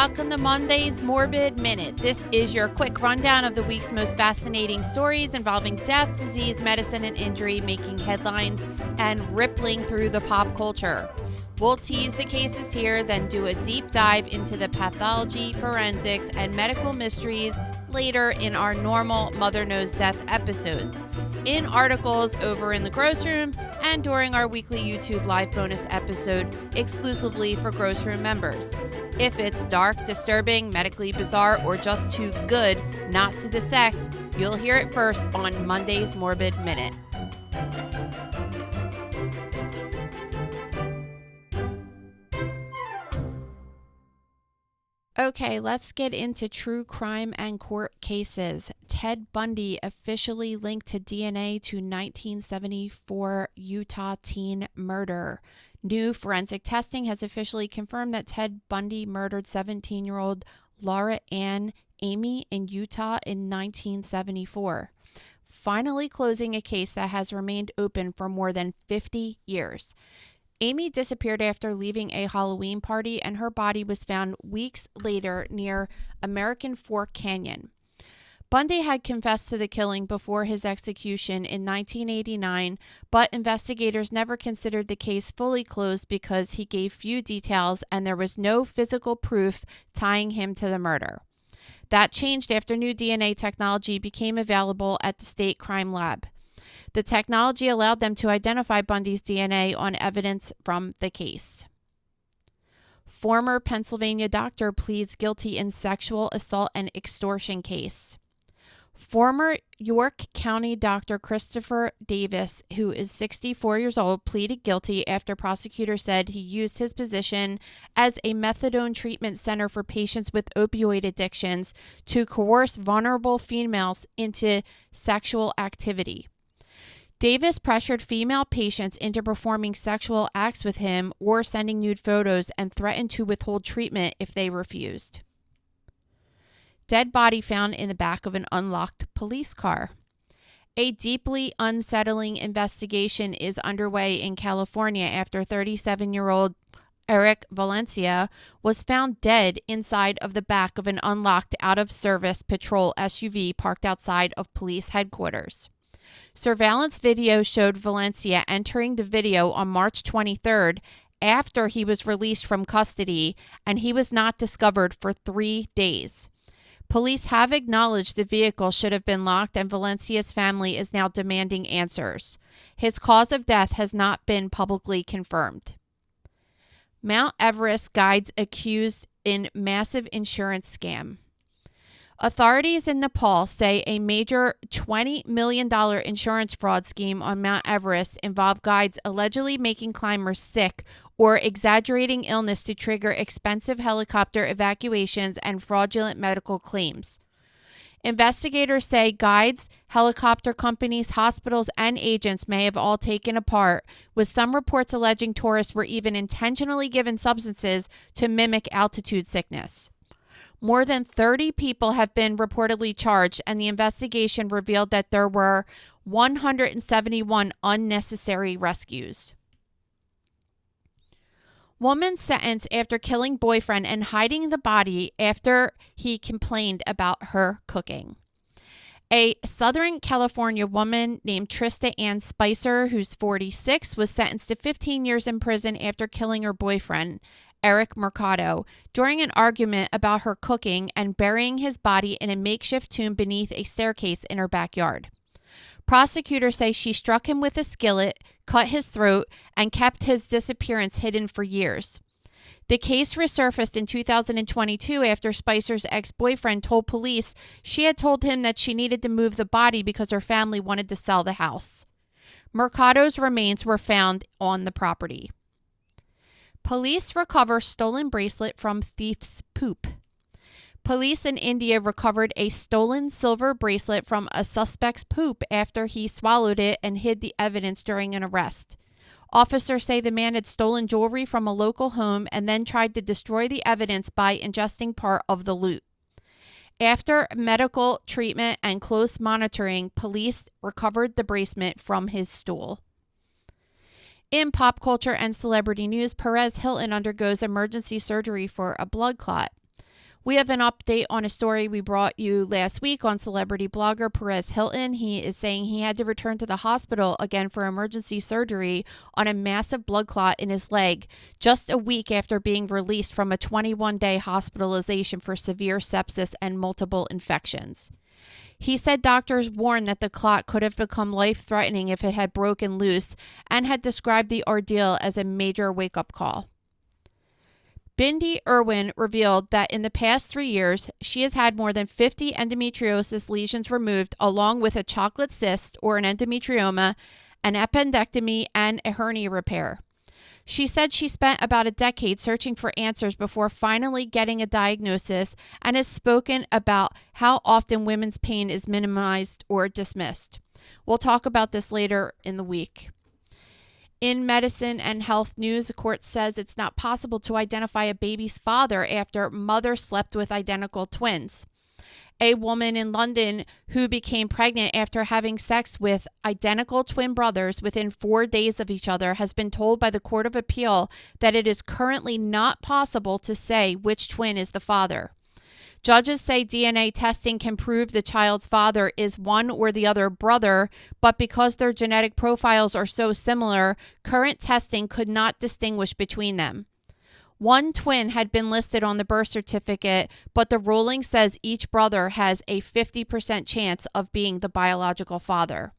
welcome to Monday's Morbid Minute. This is your quick rundown of the week's most fascinating stories involving death, disease, medicine, and injury, making headlines and rippling through the pop culture. We'll tease the cases here, then do a deep dive into the pathology, forensics, and medical mysteries later in our normal Mother Knows Death episodes, in articles over in the Gross Room, and during our weekly YouTube live bonus episode exclusively for Gross Room members. If it's dark, disturbing, medically bizarre, or just too good not to dissect, you'll hear it first on Monday's Morbid Minute. Okay, let's get into true crime and court cases. Ted Bundy officially linked to DNA to 1974 Utah teen murder. New forensic testing has officially confirmed that Ted Bundy murdered 17-year-old Laura Ann Angemi in Utah in 1974, finally closing a case that has remained open for more than 50 years. Angemi disappeared after leaving a Halloween party, and her body was found weeks later near American Fork Canyon. Bundy had confessed to the killing before his execution in 1989, but investigators never considered the case fully closed because he gave few details and there was no physical proof tying him to the murder. That changed after new DNA technology became available at the state crime lab. The technology allowed them to identify Bundy's DNA on evidence from the case. Former Pennsylvania doctor pleads guilty in sexual assault and extortion case. Former York County Dr. Christopher Davis, who is 64 years old, pleaded guilty after prosecutors said he used his position as a methadone treatment center for patients with opioid addictions to coerce vulnerable females into sexual activity. Davis pressured female patients into performing sexual acts with him or sending nude photos and threatened to withhold treatment if they refused. Dead body found in the back of an unlocked police car. A deeply unsettling investigation is underway in California after 37-year-old Eric Valencia was found dead inside of the back of an unlocked out-of-service patrol SUV parked outside of police headquarters. Surveillance video showed Valencia entering the video on March 23rd after he was released from custody, and he was not discovered for 3 days. Police have acknowledged the vehicle should have been locked, and Valencia's family is now demanding answers. His cause of death has not been publicly confirmed. Mount Everest guides accused in massive insurance scam. Authorities in Nepal say a major $20 million insurance fraud scheme on Mount Everest involved guides allegedly making climbers sick or exaggerating illness to trigger expensive helicopter evacuations and fraudulent medical claims. Investigators say guides, helicopter companies, hospitals, and agents may have all taken a part, with some reports alleging tourists were even intentionally given substances to mimic altitude sickness. More than 30 people have been reportedly charged, and the investigation revealed that there were 171 unnecessary rescues. Woman sentenced after killing boyfriend and hiding the body after he complained about her cooking. A Southern California woman named Trista Ann Spicer, who's 46, was sentenced to 15 years in prison after killing her boyfriend, Eric Mercado, during an argument about her cooking and burying his body in a makeshift tomb beneath a staircase in her backyard. Prosecutors say she struck him with a skillet, cut his throat, and kept his disappearance hidden for years. The case resurfaced in 2022 after Spicer's ex-boyfriend told police she had told him that she needed to move the body because her family wanted to sell the house. Mercado's remains were found on the property. Police recover stolen bracelet from thief's poop. Police in India recovered a stolen silver bracelet from a suspect's poop after he swallowed it and hid the evidence during an arrest. Officers say the man had stolen jewelry from a local home and then tried to destroy the evidence by ingesting part of the loot. After medical treatment and close monitoring, police recovered the bracelet from his stool. In pop culture and celebrity news, Perez Hilton undergoes emergency surgery for a blood clot. We have an update on a story we brought you last week on celebrity blogger Perez Hilton. He is saying he had to return to the hospital again for emergency surgery on a massive blood clot in his leg just a week after being released from a 21-day hospitalization for severe sepsis and multiple infections. He said doctors warned that the clot could have become life-threatening if it had broken loose and had described the ordeal as a major wake-up call. Bundy Irwin revealed that in the past 3 years, she has had more than 50 endometriosis lesions removed, along with a chocolate cyst or an endometrioma, an appendectomy, and a hernia repair. She said she spent about a decade searching for answers before finally getting a diagnosis, and has spoken about how often women's pain is minimized or dismissed. We'll talk about this later in the week. In medicine and health news, a court says it's not possible to identify a baby's father after mother slept with identical twins. A woman in London who became pregnant after having sex with identical twin brothers within 4 days of each other has been told by the Court of Appeal that it is currently not possible to say which twin is the father. Judges say DNA testing can prove the child's father is one or the other brother, but because their genetic profiles are so similar, current testing could not distinguish between them. One twin had been listed on the birth certificate, but the ruling says each brother has a 50% chance of being the biological father.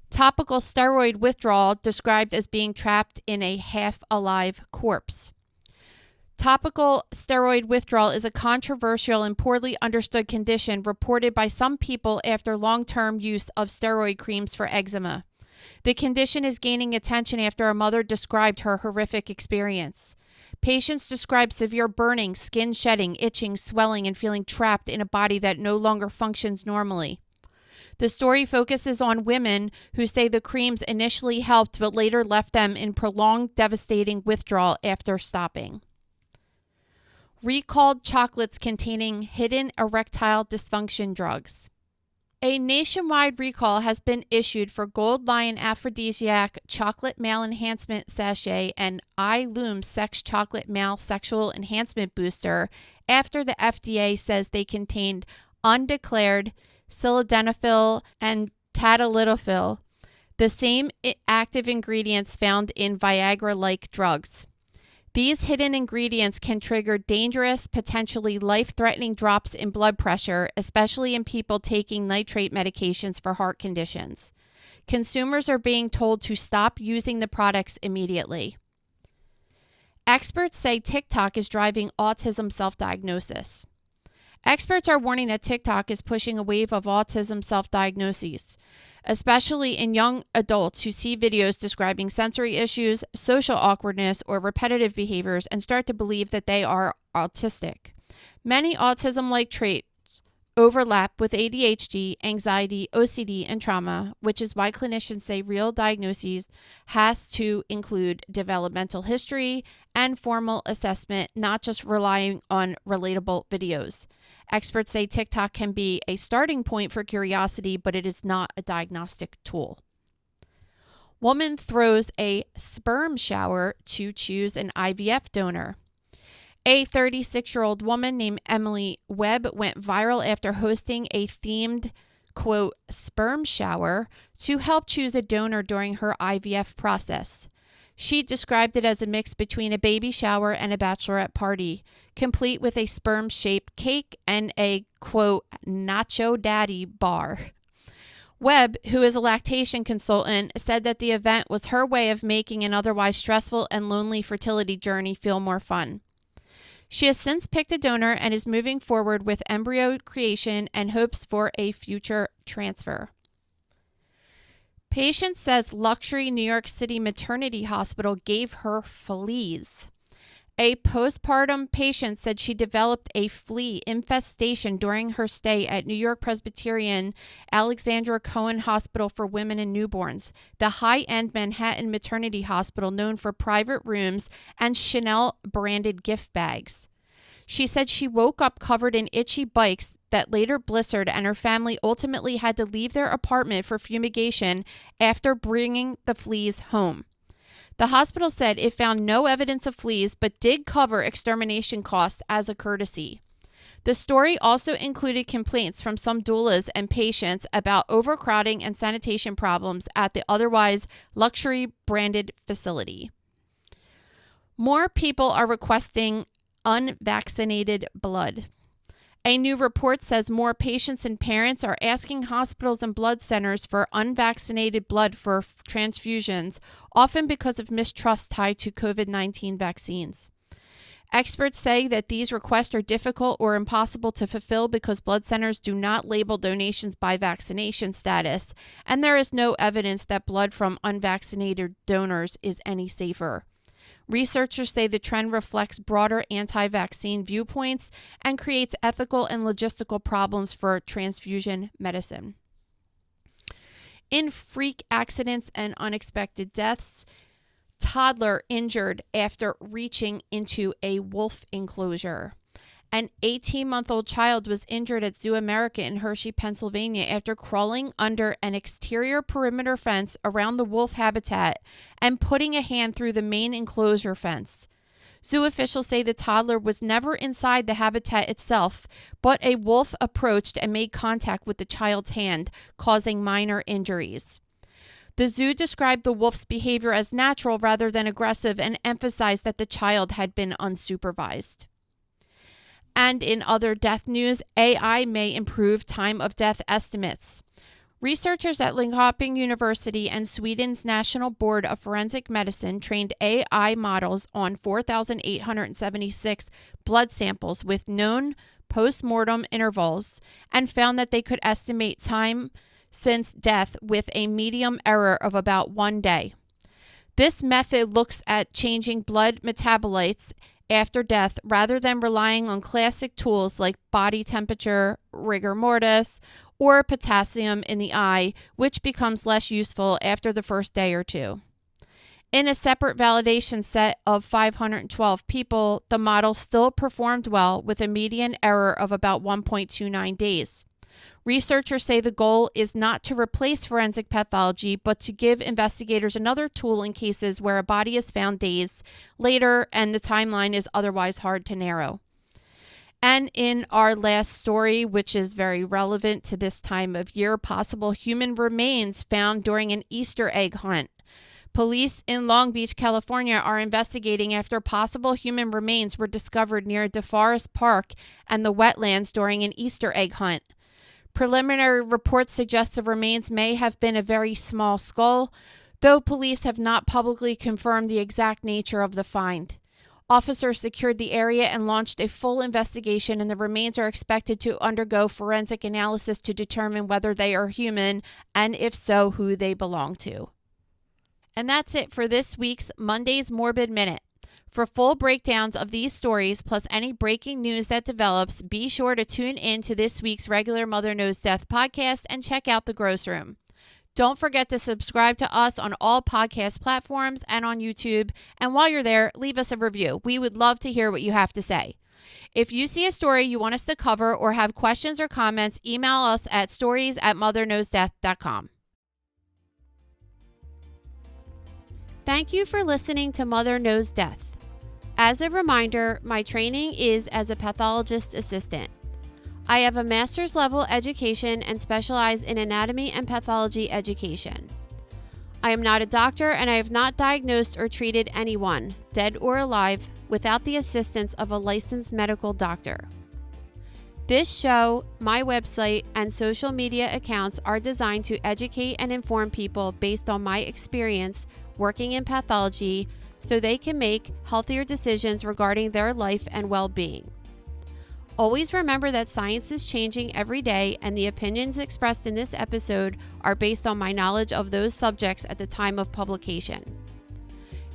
Topical steroid withdrawal described as being trapped in a half-alive corpse. Topical steroid withdrawal is a controversial and poorly understood condition reported by some people after long-term use of steroid creams for eczema. The condition is gaining attention after a mother described her horrific experience. Patients describe severe burning, skin shedding, itching, swelling, and feeling trapped in a body that no longer functions normally. The story focuses on women who say the creams initially helped but later left them in prolonged, devastating withdrawal after stopping. Recalled chocolates containing hidden erectile dysfunction drugs. A nationwide recall has been issued for Gold Lion Aphrodisiac Chocolate Male Enhancement Sachet and iLume Sex Chocolate Male Sexual Enhancement Booster after the FDA says they contained undeclared sildenafil and tadalafil, the same active ingredients found in Viagra-like drugs. These hidden ingredients can trigger dangerous, potentially life-threatening drops in blood pressure, especially in people taking nitrate medications for heart conditions. Consumers are being told to stop using the products immediately. Experts say TikTok is driving autism self-diagnosis. Experts are warning that TikTok is pushing a wave of autism self-diagnoses, especially in young adults who see videos describing sensory issues, social awkwardness, or repetitive behaviors and start to believe that they are autistic. Many autism-like traits overlap with ADHD, anxiety, OCD, and trauma, which is why clinicians say real diagnoses has to include developmental history and formal assessment, not just relying on relatable videos. Experts say TikTok can be a starting point for curiosity, but it is not a diagnostic tool. Woman throws a sperm shower to choose an IVF donor. A 36-year-old woman named Emily Webb went viral after hosting a themed, quote, sperm shower to help choose a donor during her IVF process. She described it as a mix between a baby shower and a bachelorette party, complete with a sperm-shaped cake and a, quote, nacho daddy bar. Webb, who is a lactation consultant, said that the event was her way of making an otherwise stressful and lonely fertility journey feel more fun. She has since picked a donor and is moving forward with embryo creation and hopes for a future transfer. Patient says luxury New York City maternity hospital gave her fleas. A postpartum patient said she developed a flea infestation during her stay at New York Presbyterian Alexandra Cohen Hospital for Women and Newborns, the high-end Manhattan maternity hospital known for private rooms and Chanel-branded gift bags. She said she woke up covered in itchy bites that later blistered, and her family ultimately had to leave their apartment for fumigation after bringing the fleas home. The hospital said it found no evidence of fleas but did cover extermination costs as a courtesy. The story also included complaints from some doulas and patients about overcrowding and sanitation problems at the otherwise luxury branded facility. More people are requesting unvaccinated blood. A new report says more patients and parents are asking hospitals and blood centers for unvaccinated blood for transfusions, often because of mistrust tied to COVID-19 vaccines. Experts say that these requests are difficult or impossible to fulfill because blood centers do not label donations by vaccination status, and there is no evidence that blood from unvaccinated donors is any safer. Researchers say the trend reflects broader anti-vaccine viewpoints and creates ethical and logistical problems for transfusion medicine. In freak accidents and unexpected deaths, toddler injured after reaching into a wolf enclosure. An 18-month-old child was injured at Zoo America in Hershey, Pennsylvania after crawling under an exterior perimeter fence around the wolf habitat and putting a hand through the main enclosure fence. Zoo officials say the toddler was never inside the habitat itself, but a wolf approached and made contact with the child's hand, causing minor injuries. The zoo described the wolf's behavior as natural rather than aggressive and emphasized that the child had been unsupervised. And in other death news, AI may improve time of death estimates. Researchers at Linköping University and Sweden's National Board of Forensic Medicine trained AI models on 4,876 blood samples with known post-mortem intervals and found that they could estimate time since death with a median error of about 1 day. This method looks at changing blood metabolites after death rather than relying on classic tools like body temperature, rigor mortis, or potassium in the eye, which becomes less useful after the first day or two. In a separate validation set of 512 people, the model still performed well with a median error of about 1.29 days. Researchers say the goal is not to replace forensic pathology, but to give investigators another tool in cases where a body is found days later and the timeline is otherwise hard to narrow. And in our last story, which is very relevant to this time of year, possible human remains found during an Easter egg hunt. Police in Long Beach, California are investigating after possible human remains were discovered near DeForest Park and the wetlands during an Easter egg hunt. Preliminary reports suggest the remains may have been a very small skull, though police have not publicly confirmed the exact nature of the find. Officers secured the area and launched a full investigation, and the remains are expected to undergo forensic analysis to determine whether they are human, and if so, who they belong to. And that's it for this week's Monday's Morbid Minute. For full breakdowns of these stories, plus any breaking news that develops, be sure to tune in to this week's regular Mother Knows Death podcast and check out The Gross Room. Don't forget to subscribe to us on all podcast platforms and on YouTube. And while you're there, leave us a review. We would love to hear what you have to say. If you see a story you want us to cover or have questions or comments, email us at stories@motherknowsdeath.com. Thank you for listening to Mother Knows Death. As a reminder, my training is as a pathologist assistant. I have a master's level education and specialize in anatomy and pathology education. I am not a doctor and I have not diagnosed or treated anyone, dead or alive, without the assistance of a licensed medical doctor. This show, my website, and social media accounts are designed to educate and inform people based on my experience working in pathology so they can make healthier decisions regarding their life and well-being. Always remember that science is changing every day, and the opinions expressed in this episode are based on my knowledge of those subjects at the time of publication.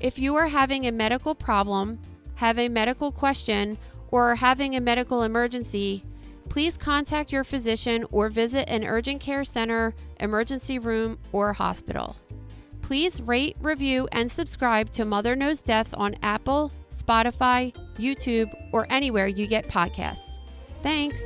If you are having a medical problem, have a medical question, or are having a medical emergency, please contact your physician or visit an urgent care center, emergency room, or hospital. Please rate, review, and subscribe to Mother Knows Death on Apple, Spotify, YouTube, or anywhere you get podcasts. Thanks.